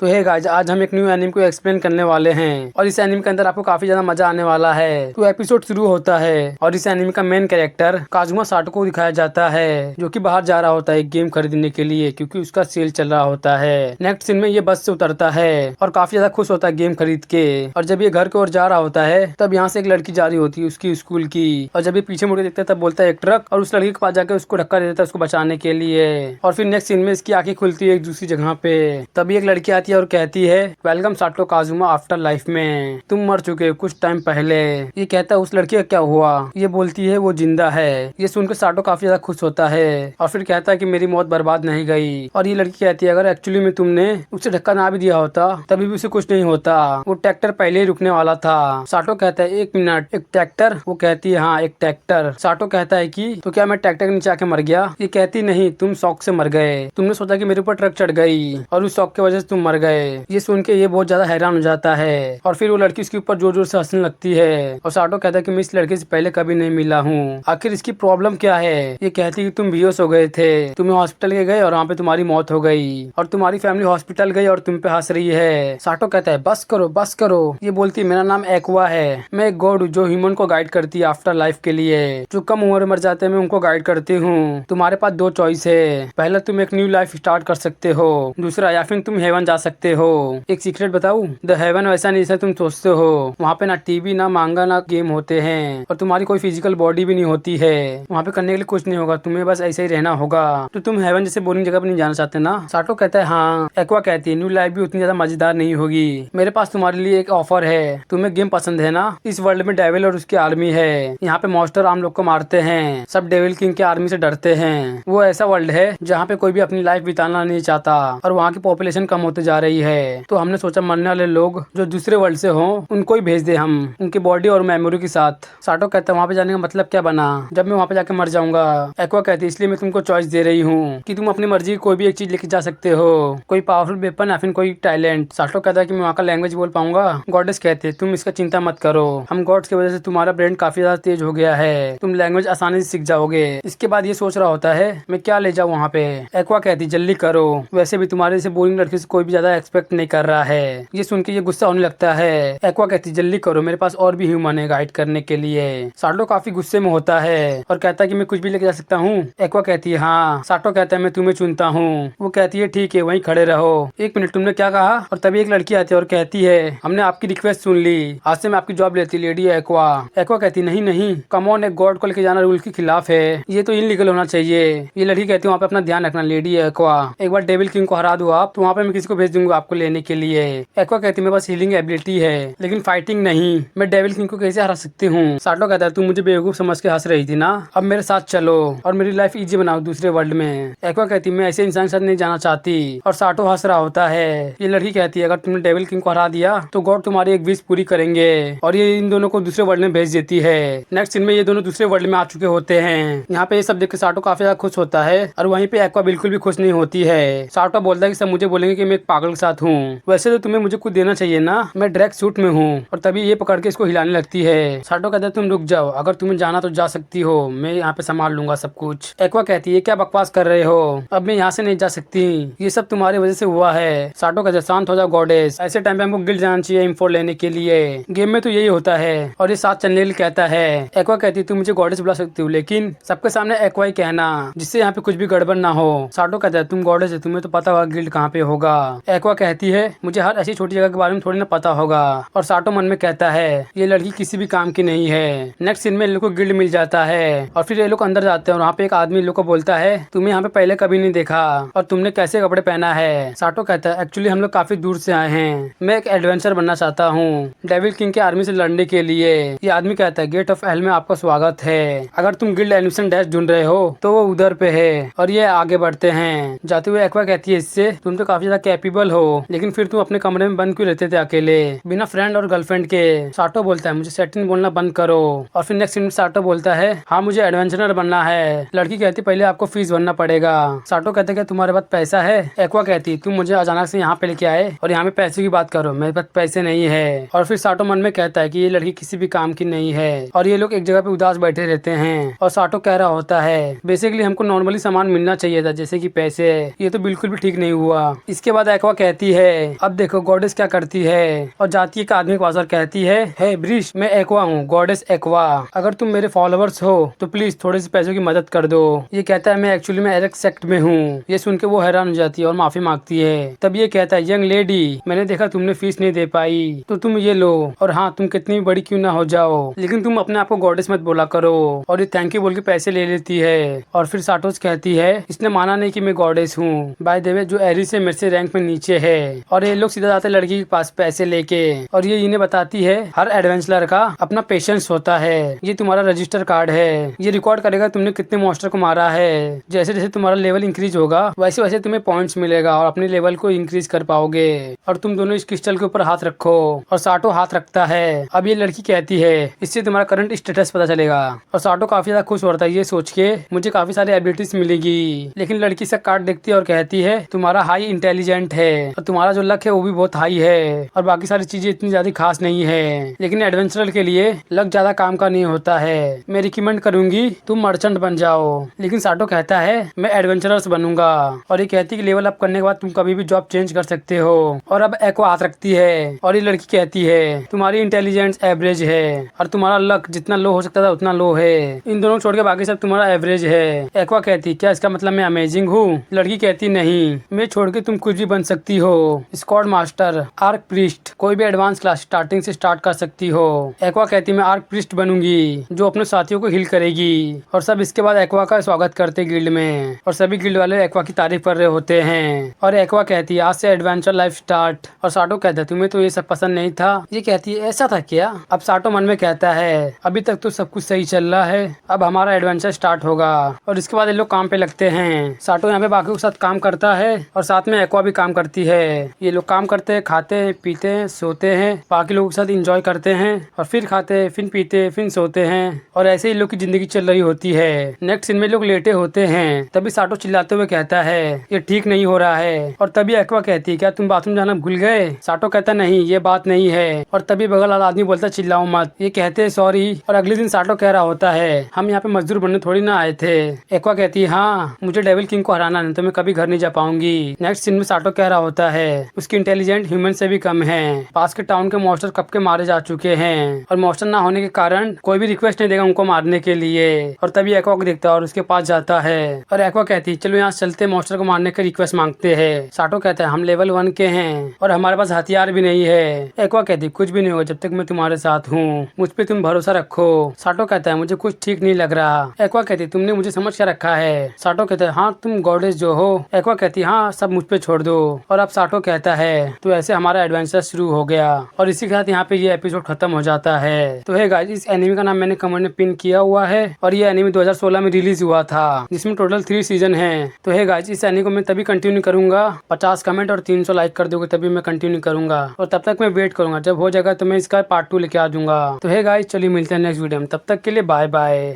तो hey guys, आज हम एक न्यू एनीमे को एक्सप्लेन करने वाले हैं और इस एनीमे के अंदर आपको काफी ज्यादा मजा आने वाला है। तो एपिसोड शुरू होता है और इस एनीमे का मेन कैरेक्टर काजुमा साटो को दिखाया जाता है जो कि बाहर जा रहा होता है एक गेम खरीदने के लिए, क्योंकि उसका सेल चल रहा होता है। नेक्स्ट सीन में ये बस से उतरता है और काफी ज्यादा खुश होता है गेम खरीद के। और जब ये घर की ओर जा रहा होता है तब यहाँ से एक लड़की जा रही होती है उसकी स्कूल की, और जब ये पीछे मुड़ के देखता है तब बोलता है एक ट्रक, और उस लड़की के पास जाकर उसको धक्का दे देता है उसको बचाने के लिए। और फिर नेक्स्ट सीन में इसकी आंखें खुलती है एक दूसरी जगह पे। तभी एक लड़की आती है और कहती है वेलकम साटो काजुमा आफ्टर लाइफ में, तुम मर चुके हो कुछ टाइम पहले। ये कहता है उस लड़की का क्या हुआ? ये बोलती है वो जिंदा है। ये सुनकर साटो काफी ज्यादा खुश होता है और फिर कहता है कि मेरी मौत बर्बाद नहीं गई। और ये लड़की कहती है अगर एक्चुअली में तुमने उसे धक्का ना भी दिया होता तभी भी उसे कुछ नहीं होता, वो ट्रैक्टर पहले ही रुकने वाला था। साटो कहता है एक मिनट, एक ट्रैक्टर? वो कहती है हाँ एक ट्रैक्टर। साटो कहता है कि तो क्या मैं ट्रैक्टर के नीचे आके मर गया? ये कहती नहीं, तुम शौक से मर गए, तुमने सोचा कि मेरे ऊपर ट्रक चढ़ गई और उस शौक की वजह से तुम मर गए। ये सुन के ये बहुत ज्यादा हैरान हो जाता है और फिर वो लड़की उसके ऊपर जोर जोर से हंसने लगती है। और साटो कहता है कि मैं इस लड़के से पहले कभी नहीं मिला हूँ, आखिर इसकी प्रॉब्लम क्या है? ये कहती है कि तुम बेहोश हो गए थे, तुम्हें हॉस्पिटल के गए और वहाँ पे तुम्हारी मौत हो गई और तुम्हारी फैमिली हॉस्पिटल गई और तुम पे हंस रही है। साटो कहता है बस करो बस करो। ये बोलती है मेरा नाम एक्वा है, मैं एक गॉड हूँ जो ह्यूमन को गाइड करती है आफ्टर लाइफ के लिए, जो कम उम्र में मर जाते हैं मैं उनको गाइड करती हूँ। तुम्हारे पास दो चॉइस है, पहला तुम एक न्यू लाइफ स्टार्ट कर सकते हो, दूसरा या फिर तुम हेवन जा सकते हो। एक सीक्रेट बताऊं, द हेवन वैसा नहीं जैसा तुम सोचते हो। वहाँ पे ना टीवी ना मांगा ना गेम होते हैं और तुम्हारी कोई फिजिकल बॉडी भी नहीं होती है। वहाँ पे करने के लिए कुछ नहीं होगा, तुम्हें बस ऐसे ही रहना होगा। तो तुम हेवन जैसे बोरिंग जगह पे नहीं जाना चाहते ना? साटो कहता है हाँ। एक्वा कहती है न्यू लाइफ भी उतनी ज्यादा मजेदार नहीं होगी, मेरे पास तुम्हारे लिए एक ऑफर है। तुम्हें गेम पसंद है ना? इस वर्ल्ड में डेविल और उसकी आर्मी है, यहाँ पे मॉन्स्टर आम लोग को मारते हैं, सब डेविल किंग के आर्मी से डरते हैं। वो ऐसा वर्ल्ड है जहाँ पे कोई भी अपनी लाइफ बिताना नहीं चाहता और वहाँ की पॉपुलेशन कम होते जा रही है। तो हमने सोचा मरने वाले लोग जो दूसरे वर्ल्ड से हो उनको ही भेज दे हम, उनकी बॉडी और मेमोरी के साथ। साटो कहता है वहाँ पे जाने का मतलब क्या बना जब मैं वहाँ पे जाके मर जाऊंगा? एक्वा कहती है इसलिए मैं तुमको चॉइस दे रही हूँ कि तुम अपनी मर्जी की कोई भी एक चीज लेके जा सकते हो, कोई पावरफुल वेपन या फिर कोई टैलेंट। साटो कहता है कि मैं वहाँ का लैंग्वेज बोल पाऊंगा? गॉडेस कहते है तुम इसका चिंता मत करो, हम गॉड्स की वजह से तुम्हारा ब्रेन काफी ज्यादा तेज हो गया है, तुम लैंग्वेज आसानी से सीख जाओगे। इसके बाद ये सोच रहा होता है मैं क्या ले जाऊँ वहाँ पे। एक्वा कहती जल्दी करो, वैसे भी तुम्हारे जैसे बोरिंग लड़के से कोई भी ज्यादा एक्सपेक्ट नहीं कर रहा है। ये सुन के ये गुस्सा होने लगता है। एक्वा कहती जल्दी करो, मेरे पास और भी ह्यूमन है गाइड करने के लिए। साटो काफी गुस्से में होता है और कहता है कि मैं कुछ भी लेके जा सकता हूँ? एक्वा कहती है हाँ। साटो कहता है मैं तुम्हें चुनता हूँ। वो कहती है ठीक है वहीं खड़े रहो। एक मिनट, तुमने क्या कहा? और तभी एक लड़की आती है और कहती है हमने आपकी रिक्वेस्ट सुन ली, आज से मैं आपकी जॉब लेती लेडी एक्वा। एक्वा कहती नहीं नहीं, कम ऑन, एक गॉड को लेके जाना रूल के खिलाफ है, ये तो इनलीगल होना चाहिए। ये लड़की कहती है वहाँ पे अपना ध्यान रखना लेडी एक्वा, एक बार डेविल किंग को हरा दो आप तो वहाँ पे मैं किसी को भेज दूंगा आपको लेने के लिए। एक्वा कहती है मेरे पास हीलिंग एबिलिटी है लेकिन फाइटिंग नहीं, मैं डेविल किंग को कैसे हरा सकती हूँ? साटो कहता है तू मुझे बेवकूफ समझ के हंस रही थी ना, अब मेरे साथ चलो और मेरी लाइफ इजी बनाओ दूसरे वर्ल्ड में। एक्वा कहती मैं ऐसे इंसान के साथ नहीं जाना चाहती और साटो हंस रहा होता है। ये लड़की कहती है अगर तुमने डेविल किंग को हरा दिया तो गॉड तुम्हारी एक विश पूरी करेंगे और ये इन दोनों को दूसरे वर्ल्ड में भेज देती है। नेक्स्ट सीन में ये दोनों दूसरे वर्ल्ड में आ चुके होते हैं। यहाँ पे ये सब देख के साटो काफी ज्यादा खुश होता है और वहीं पे एक्वा बिल्कुल भी खुश नहीं होती है। साटो बोलता है कि सब मुझे बोलेंगे कि मैं एक पागल के साथ हूँ, वैसे तो तुम्हें मुझे कुछ देना चाहिए ना, मैं ड्रैग सूट में हूँ। और तभी ये पकड़ के इसको हिलाने लगती है। साटो कहता है तुम रुक जाओ, अगर तुम्हें जाना तो जा सकती हो, मैं यहाँ पे संभाल लूंगा सब कुछ। एक्वा कहती है क्या बकवास कर रहे हो, अब मैं यहाँ से नहीं जा सकती, ये सब तुम्हारी वजह से हुआ है। साटो कहता है शांत हो जाओ गॉडेस, ऐसे टाइम पे हमको गिल्ड जाना चाहिए इंफो लेने के लिए, गेम में तो यही होता है। और ये साथ चलने के लिए कहता है। एक्वा कहती है तुम मुझे गॉडेस बुला सकती हो लेकिन सबके सामने एक्वा ही कहना, जिससे यहाँ पे कुछ भी गड़बड़ ना हो। साटो कहता है तुम गॉडेस है, तुम्हें तो पता होगा गिल्ड कहाँ पे होगा। एक्वा कहती है मुझे हर ऐसी छोटी जगह के बारे में थोड़ी ना पता होगा। और साटो मन में कहता है ये लड़की किसी भी काम की नहीं है। नेक्स्ट सीन में इन लोग को गिल्ड मिल जाता है और फिर ये लोग अंदर जाते हैं और वहाँ पे एक आदमी इन लोग को बोलता है तुम्हें यहाँ पे पहले कभी नहीं देखा और तुमने कैसे कपड़े पहना है। साटो कहता है एक्चुअली हम लोग काफी दूर से आए हैं, मैं एक एडवेंचर बनना चाहता हूँ डेविल किंग के आर्मी से लड़ने के लिए। ये आदमी कहता है गेट ऑफ हेल में आपका स्वागत है, अगर तुम गिल्ड एडमिशन डैश ढूंढ रहे हो तो वो उधर पे है। और ये आगे बढ़ते हैं। जाते हुए एक्वा कहती है इससे तुम तो काफी ज्यादा कैपेबल हो लेकिन फिर तुम अपने कमरे में बंद क्यों रहते थे अकेले बिना फ्रेंड और गर्लफ्रेंड के? साटो बोलता है मुझे सेटिंग बोलना बंद करो। और फिर नेक्स्ट सीन में साटो बोलता है हाँ मुझे एडवेंचरर बनना है। लड़की कहती पहले आपको फीस भरना पड़ेगा। साटो कहते क्या तुम्हारे पास पैसा है? एक्वा कहती तुम मुझे अचानक से यहाँ पे लेके आए और यहाँ पे पैसे की बात करो, मेरे पास पैसे नहीं है। और फिर साटो मन में कहता है कि ये लड़की किसी भी काम की नहीं है और ये लोग एक जगह पे उदास बैठे रहते हैं। और साटो कह रहा होता है बेसिकली हमको नॉर्मली सामान मिलना चाहिए था जैसे कि पैसे, ये तो बिल्कुल भी ठीक नहीं हुआ। इसके बाद एक्वा एक्वा कहती है अब देखो गॉडेस क्या करती है, और जाती है एक आदमी के पास और कहती है हे ब्रिश, मैं एक्वा हूँ, गॉडेस एक्वा, अगर तुम मेरे फॉलोअर्स हो तो प्लीज थोड़े से पैसों की मदद कर दो। ये कहता है मैं एक्चुअली में एरेक्स सेक्ट में हूँ। ये सुन के वो हैरान हो जाती है और माफी मांगती है। तब ये कहता है यंग लेडी, मैंने देखा तुमने फीस नहीं दे पाई तो तुम ये लो, और हाँ तुम कितनी बड़ी क्यों ना हो जाओ, लेकिन तुम अपने आप को गॉडेस मत बोला करो। और ये थैंक यू बोल के पैसे ले लेती है। और फिर साटोस कहती है इसने माना नहीं कि मैं गॉडेस हूँ, बाय द वे जो एरी से मेरे से रैंक में नीचे है। और ये लोग सीधा जाते लड़की के पास पैसे लेके, और ये इन्हें बताती है हर एडवेंचरर का अपना पेशेंस होता है, ये तुम्हारा रजिस्टर कार्ड है, ये रिकॉर्ड करेगा तुमने कितने मॉन्स्टर को मारा है। जैसे जैसे तुम्हारा लेवल इंक्रीज होगा वैसे वैसे तुम्हें पॉइंट्स मिलेगा और अपने लेवल को इंक्रीज कर पाओगे। और तुम दोनों इस क्रिस्टल के ऊपर हाथ रखो, और साटो हाथ रखता है। अब ये लड़की कहती है इससे तुम्हारा करंट स्टेटस पता चलेगा, और साटो काफी ज्यादा खुश होता है ये सोच के मुझे काफी सारी एबिलिटीज मिलेगी। लेकिन लड़की से कार्ड देखती है और कहती है तुम्हारा हाई इंटेलिजेंट है और तुम्हारा जो लक है वो भी बहुत हाई है, और बाकी सारी चीजें इतनी ज्यादा खास नहीं है। लेकिन एडवेंचरर के लिए लक ज्यादा काम का नहीं होता है। मैं रिकमेंड करूंगी तुम मर्चेंट बन जाओ। लेकिन साटो कहता है मैं एडवेंचरर्स बनूंगा, और ये कहती है कि लेवल अप करने के बाद तुम कभी भी जॉब चेंज कर सकते हो। और अब एक्वा हाथ रखती है और ये लड़की कहती है तुम्हारी इंटेलिजेंस एवरेज है और तुम्हारा लक जितना लो हो सकता था उतना लो है, इन दोनों छोड़ के बाकी सब तुम्हारा एवरेज है। एक्वा कहती क्या इसका मतलब मैं अमेजिंग हूँ? लड़की कहती नहीं, मैं छोड़ के तुम कुछ भी बन सकती हो, स्क्वाड मास्टर, आर्क प्रीस्ट, कोई भी एडवांस क्लास स्टार्टिंग से स्टार्ट कर सकती हो। एक्वा कहती मैं आर्क प्रीस्ट बनूंगी जो अपने साथियों को हील करेगी। और सब इसके बाद एक्वा का स्वागत करते गिल्ड में, और सभी गिल्ड वाले एक्वा की तारीफ कर रहे होते हैं। और एक्वा कहती है आज से एडवेंचर लाइफ स्टार्ट। और साटो कहता है तुम्हें तो ये सब पसंद नहीं था। ये कहती है ऐसा था क्या? अब साटो मन में कहता है अभी तक तो सब कुछ सही चल रहा है, अब हमारा एडवेंचर स्टार्ट होगा। और इसके बाद ये लोग काम पे लगते हैं। साटो यहाँ पे बाकी के साथ काम करता है और साथ में एक्वा भी काम करती है। ये लोग काम करते हैं, खाते हैं, पीते हैं, सोते हैं, बाकी लोगों के साथ इंजॉय करते हैं, और फिर खाते हैं, फिर पीते हैं, फिर सोते हैं, और ऐसे ही लोग की जिंदगी चल रही होती है। नेक्स्ट सीन में लोग लेटे होते हैं। तभी साटो चिल्लाते हुए कहता है ये ठीक नहीं हो रहा है। और तभी एक्वा कहती है क्या तुम बाथरूम जाना भूल गए? साटो कहता नहीं ये बात नहीं है। और तभी बगल वाला आदमी बोलता चिल्लाओ मत। ये कहते हैं सॉरी। और अगले दिन साटो कह रहा होता है हम यहाँ पे मजदूर बनने थोड़ी ना आए थे। एक्वा कहती है हाँ मुझे डेविल किंग को हराना नहीं तो मैं कभी घर नहीं जा पाऊंगी। नेक्स्ट सीन में साटो कह रहा होता है उसकी इंटेलिजेंट ह्यूमन से भी कम है। पास के टाउन के मॉन्स्टर कब के मारे जा चुके हैं, और मॉन्स्टर ना होने के कारण कोई भी रिक्वेस्ट नहीं देगा उनको मारने के लिए। और तभी एक्वा को देखता है और उसके पास जाता है। और एक्वा कहती है चलो यहाँ चलते मॉन्स्टर को मारने का रिक्वेस्ट मांगते हैं। साटो कहता है हम लेवल 1 के हैं और हमारे पास हथियार भी नहीं है। एक्वा कहती कुछ भी नहीं होगा जब तक मैं तुम्हारे साथ हूँ, मुझ पे तुम भरोसा रखो। साटो कहता है मुझे कुछ ठीक नहीं लग रहा। एक्वा कहती तुमने मुझे समझ के रखा है। साटो कहता है हाँ तुम गॉडेस जो हो। एक्वा कहती हाँ सब मुझ पे छोड़ दो। और अब साटो कहता है तो ऐसे हमारा एडवेंचर शुरू हो गया। और इसी के साथ यहाँ पे ये एपिसोड खत्म हो जाता है। तो है गाइस इस एनिमे का नाम मैंने कमेंट में पिन किया हुआ है, और ये एनिमे 2016 में रिलीज हुआ था जिसमें टोटल 3 सीजन है। तो है गाइस इस एनिमे को मैं तभी कंटिन्यू करूंगा 50 कमेंट और 300 लाइक कर दोगे तभी मैं कंटिन्यू करूंगा, और तब तक मैं वेट करूंगा जब हो जाएगा तो मैं इसका पार्ट 2 लेके आ जाऊंगा। तो है गाइस चलिए मिलते हैं नेक्स्ट वीडियो में, तब तक के लिए बाय बाय।